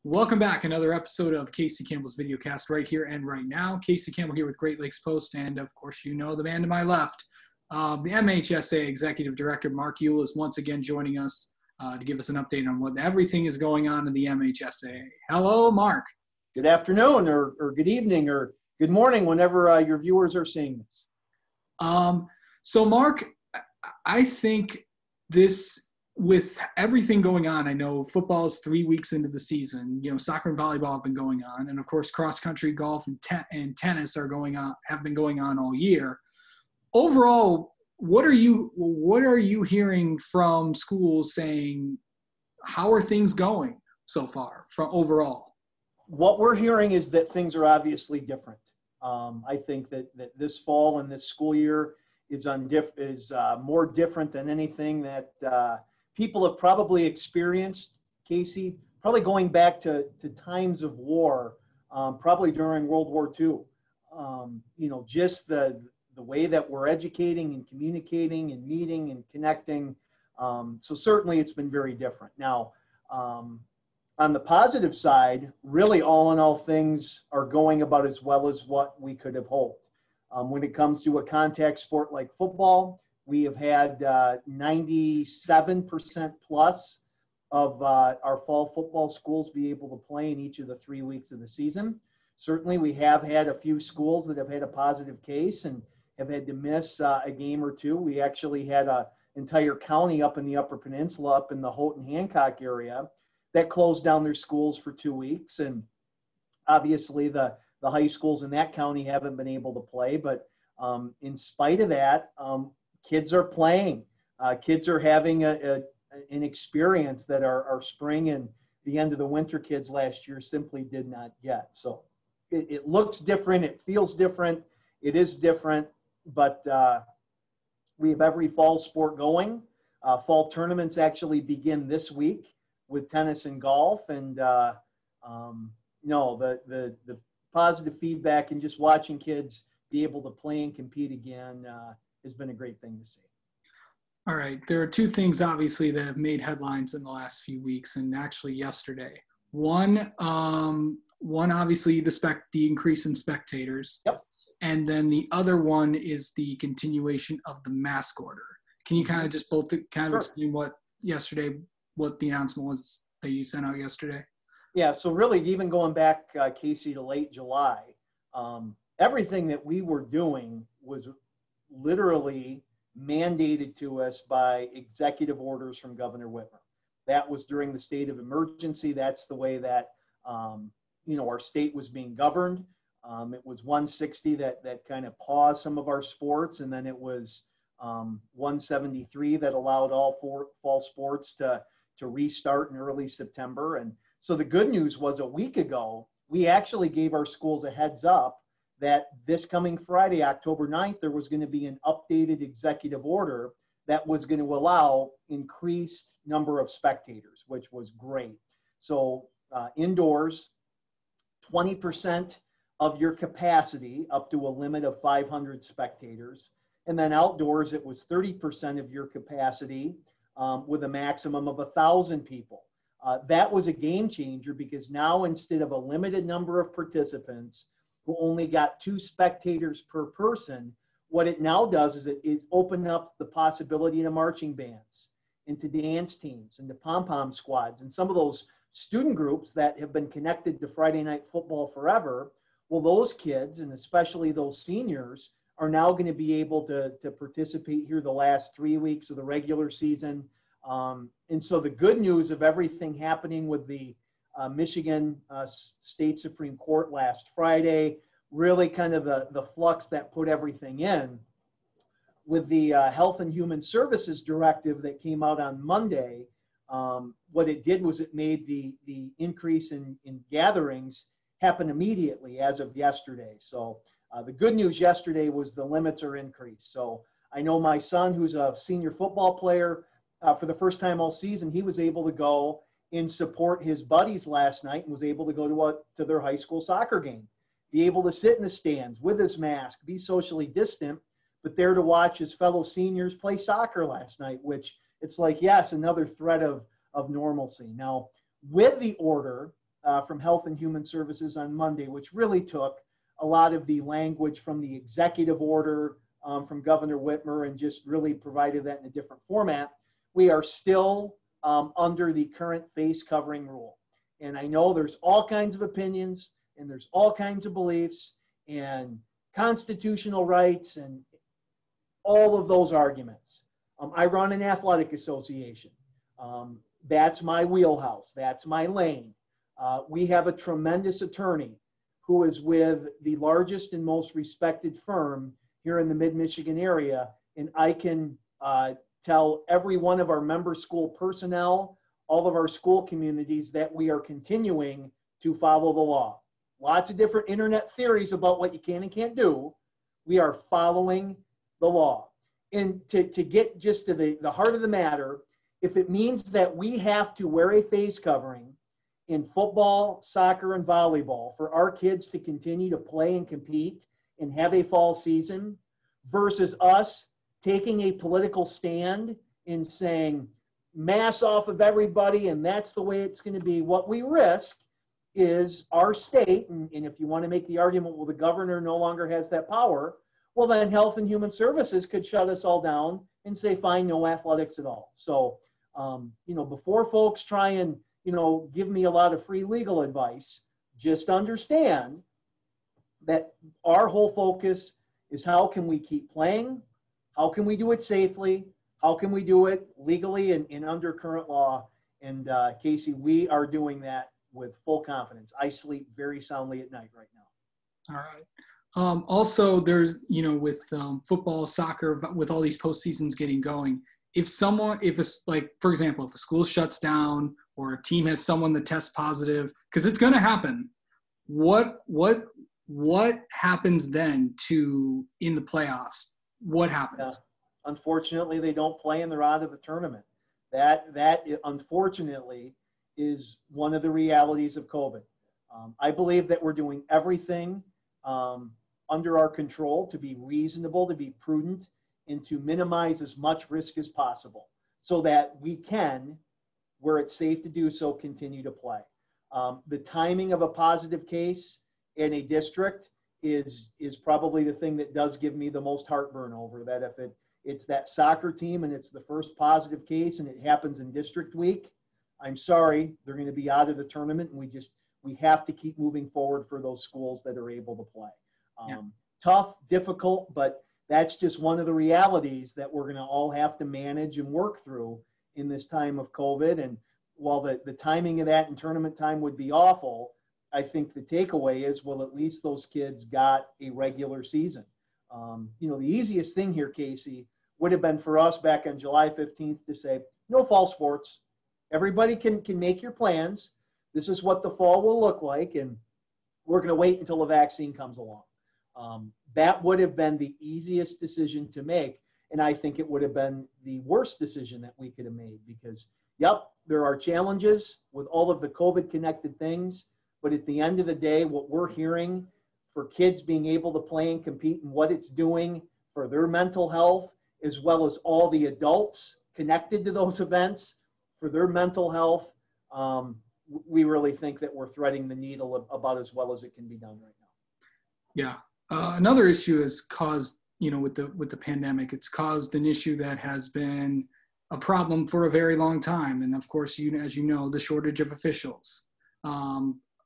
Welcome back. Another episode of Casey Campbell's Videocast right here and right now. Casey Campbell here with Great Lakes Post, and of course, you know the man to my left. The MHSA Executive Director, Mark Ewell, is once again joining us to give us an update on what everything is going on in the MHSA. Hello, Mark. Good afternoon or good evening or good morning whenever your viewers are seeing this. So, Mark, I think this, with everything going on, I know football is 3 weeks into the season. You know, soccer and volleyball have been going on, and of course, cross country, golf, and tennis have been going on all year. Overall, what are you hearing from schools saying? How are things going so far from overall? What we're hearing is that things are obviously different. I think that this fall and this school year is more different than anything that people have probably experienced, Casey, probably going back to times of war, probably during World War II. Just the way that we're educating and communicating and meeting and connecting. So certainly it's been very different. Now, on the positive side, really all in all, things are going about as well as what we could have hoped. When it comes to a contact sport like football, we have had 97% plus of our fall football schools be able to play in each of the 3 weeks of the season. Certainly, we have had a few schools that have had a positive case and have had to miss a game or two. We actually had an entire county up in the Upper Peninsula, up in the Houghton-Hancock area, that closed down their schools for 2 weeks. And obviously, the high schools in that county haven't been able to play. But in spite of that, kids are playing. Kids are having an experience that our spring and the end of the winter kids last year simply did not get. So it looks different. It feels different. It is different. But we have every fall sport going. Fall tournaments actually begin this week with tennis and golf. And the positive feedback and just watching kids be able to play and compete again has been a great thing to see. All right. There are two things, obviously, that have made headlines in the last few weeks, and actually yesterday. One, obviously, the increase in spectators. Yep. And then the other one is the continuation of the mask order. Can you kind of just Sure. explain what the announcement was that you sent out yesterday? Yeah, so really even going back, Casey, to late July, everything that we were doing was literally mandated to us by executive orders from Governor Whitmer. That was during the state of emergency. That's the way that, our state was being governed. It was 160 that kind of paused some of our sports, and then it was 173 that allowed all fall sports to restart in early September. And so the good news was a week ago, we actually gave our schools a heads up that this coming Friday, October 9th, there was going to be an updated executive order that was going to allow increased number of spectators, which was great. So indoors, 20% of your capacity up to a limit of 500 spectators. And then outdoors, it was 30% of your capacity with a maximum of 1,000 people. That was a game changer because now instead of a limited number of participants who only got 2 spectators per person, what it now does is it opened up the possibility to marching bands, into dance teams, into pom-pom squads, and some of those student groups that have been connected to Friday Night Football forever. Well, those kids, and especially those seniors, are now going to be able to participate here the last 3 weeks of the regular season. And so the good news of everything happening with the Michigan State Supreme Court last Friday, really kind of the flux that put everything in, with the Health and Human Services Directive that came out on Monday, what it did was it made the increase in gatherings happen immediately as of yesterday. So the good news yesterday was the limits are increased. So I know my son, who's a senior football player, for the first time all season, he was able to go and support his buddies last night and was able to go to their high school soccer game, be able to sit in the stands with his mask, be socially distant, but there to watch his fellow seniors play soccer last night, which it's like, yes, another thread of normalcy. Now, with the order, from Health and Human Services on Monday, which really took a lot of the language from the executive order from Governor Whitmer and just really provided that in a different format. We are still under the current face covering rule. And I know there's all kinds of opinions and there's all kinds of beliefs and constitutional rights and all of those arguments. I run an athletic association. That's my wheelhouse. That's my lane. We have a tremendous attorney who is with the largest and most respected firm here in the Mid-Michigan area. And I can tell every one of our member school personnel, all of our school communities, that we are continuing to follow the law. Lots of different internet theories about what you can and can't do. We are following the law. And to get just to the heart of the matter, if it means that we have to wear a face covering in football, soccer, and volleyball for our kids to continue to play and compete and have a fall season, versus us taking a political stand and saying, mask off of everybody and that's the way it's going to be, what we risk is our state, and if you want to make the argument, well, the governor no longer has that power, well, then Health and Human Services could shut us all down and say, fine, no athletics at all. So, before folks try and, give me a lot of free legal advice, just understand that our whole focus is how can we keep playing? How can we do it safely? How can we do it legally and under current law? And Casey, we are doing that with full confidence. I sleep very soundly at night right now. All right. Also, there's, with football, soccer, with all these postseasons getting going, for example, if a school shuts down or a team has someone that tests positive, because it's going to happen, what happens then in the playoffs? What happens? Unfortunately, they don't play and they're out of the tournament. That unfortunately is one of the realities of COVID. I believe that we're doing everything under our control to be reasonable, to be prudent, and to minimize as much risk as possible so that we can, where it's safe to do so, continue to play. The timing of a positive case in a district is probably the thing that does give me the most heartburn over that. If it's that soccer team and it's the first positive case and it happens in district week, I'm sorry, they're going to be out of the tournament, and we have to keep moving forward for those schools that are able to play. Tough, difficult, but that's just one of the realities that we're going to all have to manage and work through in this time of COVID. And while the timing of that and tournament time would be awful, I think the takeaway is, well, at least those kids got a regular season. The easiest thing here, Casey, would have been for us back on July 15th to say, no fall sports. Everybody can make your plans. This is what the fall will look like, and we're going to wait until the vaccine comes along. That would have been the easiest decision to make, and I think it would have been the worst decision that we could have made because, there are challenges with all of the COVID-connected things, but at the end of the day, what we're hearing for kids being able to play and compete and what it's doing for their mental health, as well as all the adults connected to those events for their mental health, we really think that we're threading the needle about as well as it can be done right now. Yeah. Another issue has caused, with the pandemic, it's caused an issue that has been a problem for a very long time. And of course, as you know, the shortage of officials,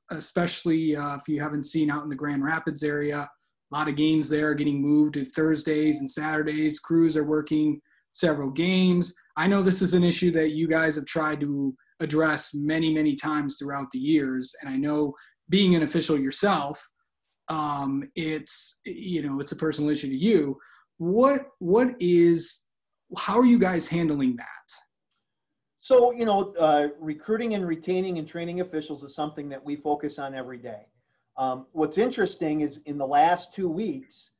especially if you haven't seen out in the Grand Rapids area, a lot of games there are getting moved to Thursdays and Saturdays. Crews are working several games. I know this is an issue that you guys have tried to address many, many times throughout the years. And I know being an official yourself, it's a personal issue to you. How are you guys handling that? So, recruiting and retaining and training officials is something that we focus on every day. What's interesting is in the last 2 weeks,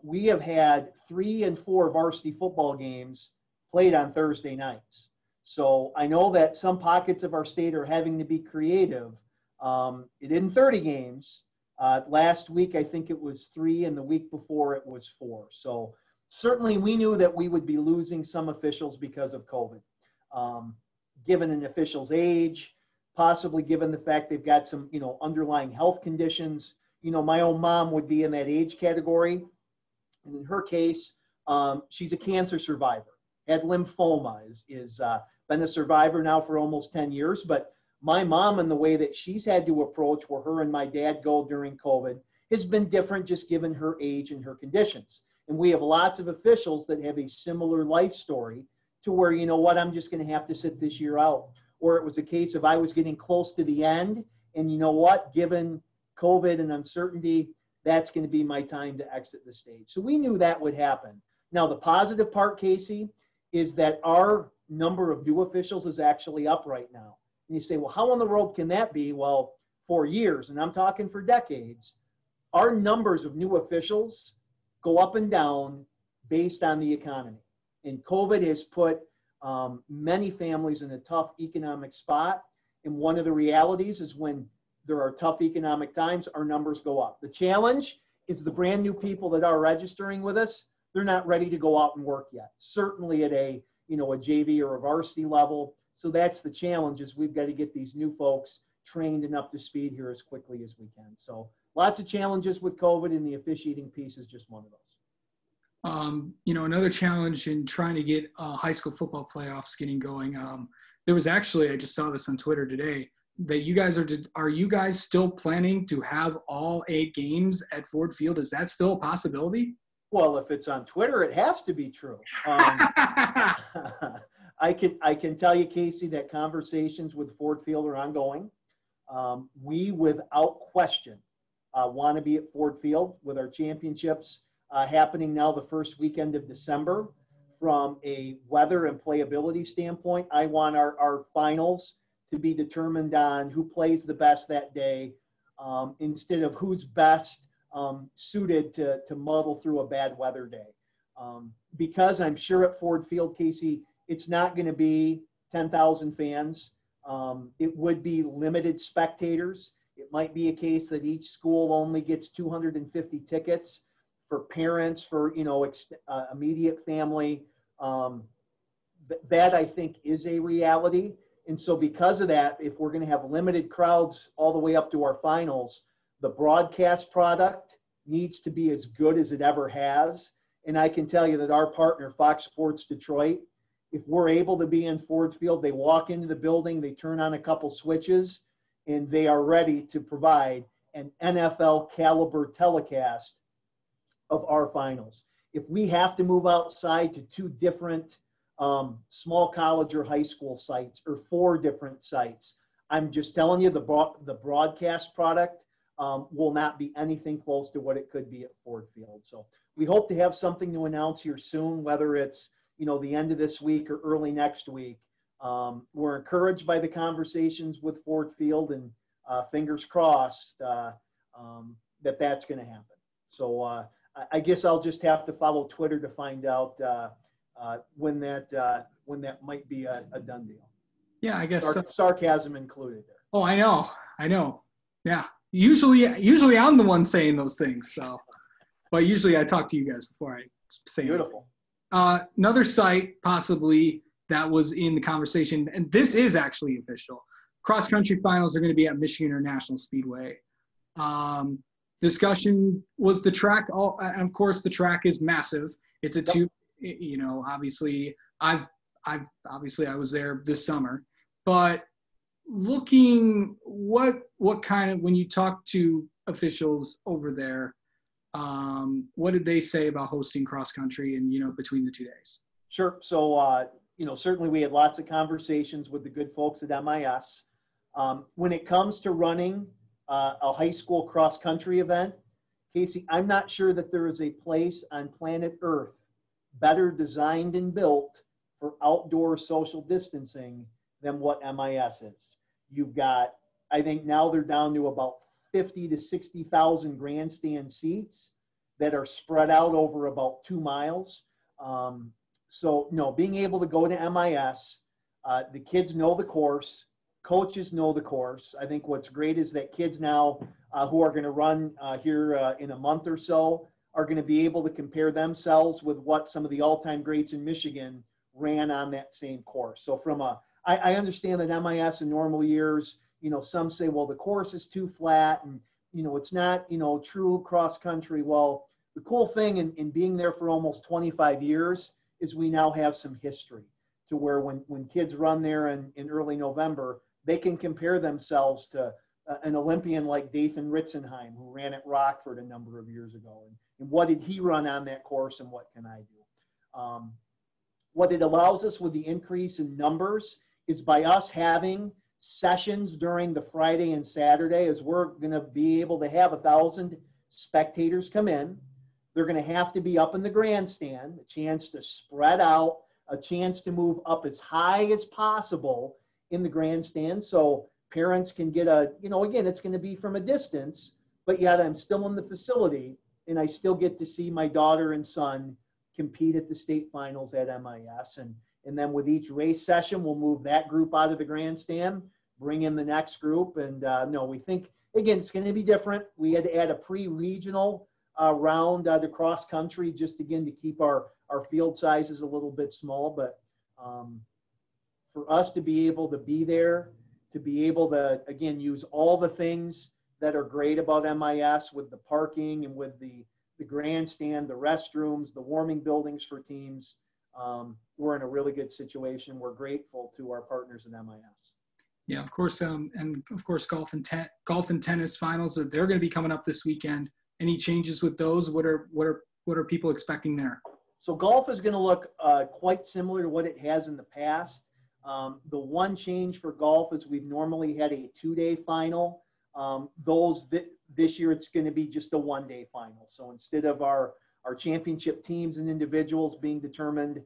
we have had 3 and 4 varsity football games played on Thursday nights. So I know that some pockets of our state are having to be creative. It isn't 30 games. Last week, I think it was 3, and the week before it was 4. So certainly we knew that we would be losing some officials because of COVID. Given an official's age, possibly given the fact they've got some, underlying health conditions. My own mom would be in that age category. And in her case, she's a cancer survivor, had lymphoma, is been a survivor now for almost 10 years. But my mom, and the way that she's had to approach where her and my dad go during COVID, has been different just given her age and her conditions. And we have lots of officials that have a similar life story to where, I'm just going to have to sit this year out. Or it was a case of I was getting close to the end, and given COVID and uncertainty, that's going to be my time to exit the stage. So we knew that would happen. Now, the positive part, Casey, is that our number of new officials is actually up right now. And you say, well, how in the world can that be? Well, for years, and I'm talking for decades, our numbers of new officials go up and down based on the economy. And COVID has put many families in a tough economic spot. And one of the realities is when there are tough economic times, our numbers go up. The challenge is the brand new people that are registering with us, they're not ready to go out and work yet. Certainly at a JV or a varsity level. So that's the challenge, is we've got to get these new folks trained and up to speed here as quickly as we can. So lots of challenges with COVID, and the officiating piece is just one of those. Another challenge in trying to get high school football playoffs getting going. There was actually, I just saw this on Twitter today, that are you guys still planning to have all 8 games at Ford Field? Is that still a possibility? Well, if it's on Twitter, it has to be true. I can tell you, Casey, that conversations with Ford Field are ongoing. We, without question, want to be at Ford Field with our championships happening now the first weekend of December. From a weather and playability standpoint, I want our finals to be determined on who plays the best that day, instead of who's best suited to muddle through a bad weather day. Because I'm sure at Ford Field, Casey, it's not going to be 10,000 fans. It would be limited spectators. It might be a case that each school only gets 250 tickets for parents, for immediate family. That I think is a reality. And so because of that, if we're going to have limited crowds all the way up to our finals, the broadcast product needs to be as good as it ever has. And I can tell you that our partner, Fox Sports Detroit, if we're able to be in Ford Field, they walk into the building, they turn on a couple switches, and they are ready to provide an NFL caliber telecast of our finals. If we have to move outside to 2 different small college or high school sites, or 4 different sites, I'm just telling you, the broadcast product will not be anything close to what it could be at Ford Field. So we hope to have something to announce here soon, whether it's the end of this week or early next week. We're encouraged by the conversations with Ford Field, and fingers crossed that that's going to happen. So I guess I'll just have to follow Twitter to find out when that might be a done deal. Yeah, I guess sarcasm included there. Oh, I know. Yeah, usually I'm the one saying those things. So, but usually I talk to you guys before I say Beautiful. Another site possibly that was in the conversation, and this is actually official. Cross country finals are going to be at Michigan International Speedway. Discussion was the track. And of course, the track is massive. It's a two. Obviously, I was there this summer, but looking what kind of, when you talk to officials over there, what did they say about hosting cross country and between the 2 days? Sure. So certainly we had lots of conversations with the good folks at MIS. When it comes to running a high school cross country event, Casey, I'm not sure that there is a place on planet Earth better designed and built for outdoor social distancing than what MIS is. You've got, I think now they're down to about 50 to 60,000 grandstand seats that are spread out over about 2 miles. Being able to go to MIS, the kids know the course, coaches know the course. I think what's great is that kids now who are going to run here in a month or so are going to be able to compare themselves with what some of the all-time greats in Michigan ran on that same course. So from a I understand that MIS in normal years, some say, well, the course is too flat and, it's not, true cross country. Well, the cool thing in being there for almost 25 years is we now have some history to where when kids run there in early November, they can compare themselves to an Olympian like Dathan Ritzenheim, who ran at Rockford a number of years ago. And what did he run on that course and what can I do? What it allows us with the increase in numbers is by us having sessions during the Friday and Saturday, as we're going to be able to have 1,000 spectators come in. They're going to have to be up in the grandstand, a chance to spread out, a chance to move up as high as possible in the grandstand so parents can get again, it's going to be from a distance, but yet I'm still in the facility and I still get to see my daughter and son compete at the state finals at MIS. And then with each race session, we'll move that group out of the grandstand, bring in the next group. And we think, again, it's going to be different. We had to add a pre-regional round to cross country just, again, to keep our field sizes a little bit small. But for us to be able to be there, to be able to, again, use all the things that are great about MIS with the parking and with the grandstand, the restrooms, the warming buildings for teams, we're in a really good situation. We're grateful to our partners in MIS. Yeah, of course, and of course, golf and tennis finals, they're going to be coming up this weekend. Any changes with those? What are people expecting there? So golf is going to look quite similar to what it has in the past. The one change for golf is we've normally had a 2-day final. This year it's going to be just a 1-day final. So instead of our championship teams and individuals being determined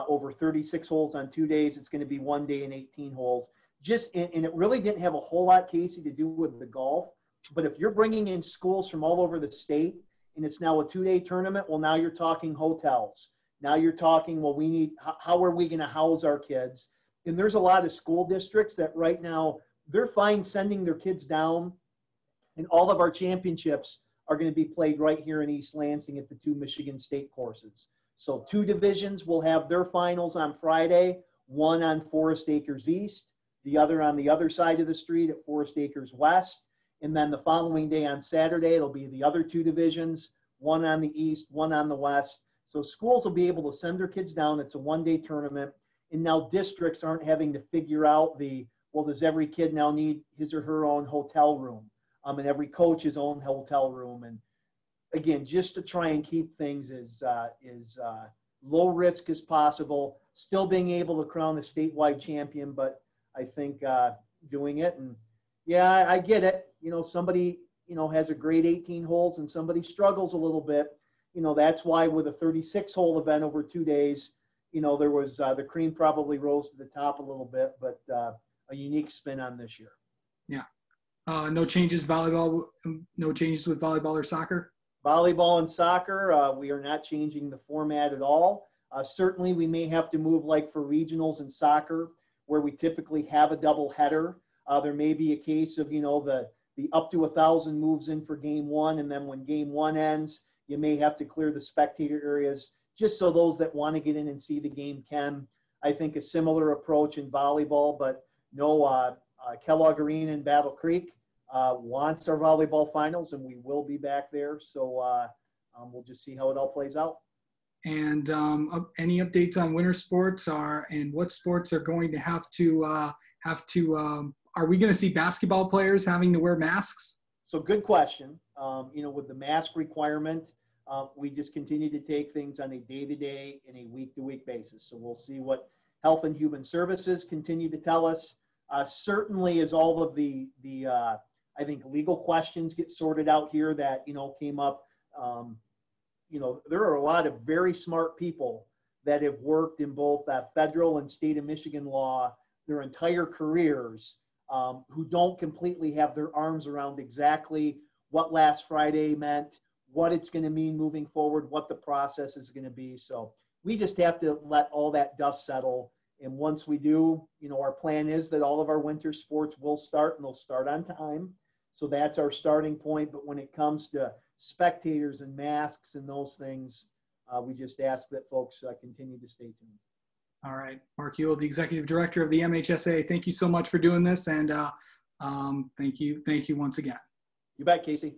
over 36 holes on 2 days, it's going to be 1 day and 18 holes. And it really didn't have a whole lot, Casey, to do with the golf. But if you're bringing in schools from all over the state and it's now a 2-day tournament, well, now you're talking hotels. Now you're talking, well, how are we going to house our kids? And there's a lot of school districts that right now they're fine sending their kids down, and all of our championships are going to be played right here in East Lansing at the 2 Michigan State courses. So 2 divisions will have their finals on Friday, one on Forest Acres East, the other on the other side of the street at Forest Acres West. And then the following day on Saturday, it'll be the other 2 divisions, one on the east, one on the west. So schools will be able to send their kids down. It's a 1-day tournament. And now districts aren't having to figure out does every kid now need his or her own hotel room? And every coach his own hotel room. And again, just to try and keep things as low risk as possible, still being able to crown a statewide champion, but I think doing it. And yeah, I get it. Somebody, has a great 18 holes and somebody struggles a little bit. That's why with a 36-hole event over 2 days, there was the cream probably rose to the top a little bit, but a unique spin on this year. Yeah. No changes with volleyball or soccer? Volleyball and soccer, we are not changing the format at all. Certainly we may have to move like for regionals in soccer where we typically have a double header. There may be a case of, the up to 1,000 moves in for game 1. And then when game 1 ends, you may have to clear the spectator areas just so those that want to get in and see the game can. I think a similar approach in volleyball, but no, Kellogg Arena in Battle Creek wants our volleyball finals, and we will be back there. So we'll just see how it all plays out. And any updates on winter sports and what sports are going to have to are we going to see basketball players having to wear masks? So good question. With the mask requirement, we just continue to take things on a day-to-day and a week-to-week basis. So we'll see what Health and Human Services continue to tell us. Certainly as all of the I think legal questions get sorted out here that, came up, there are a lot of very smart people that have worked in both federal and state of Michigan law their entire careers who don't completely have their arms around exactly what last Friday meant, what it's going to mean moving forward, what the process is going to be. So we just have to let all that dust settle. And once we do, our plan is that all of our winter sports will start, and they'll start on time. So that's our starting point. But when it comes to spectators and masks and those things, we just ask that folks continue to stay tuned. All right. Mark Ewell, the Executive Director of the MHSA, thank you so much for doing this. And thank you once again. You bet, Casey.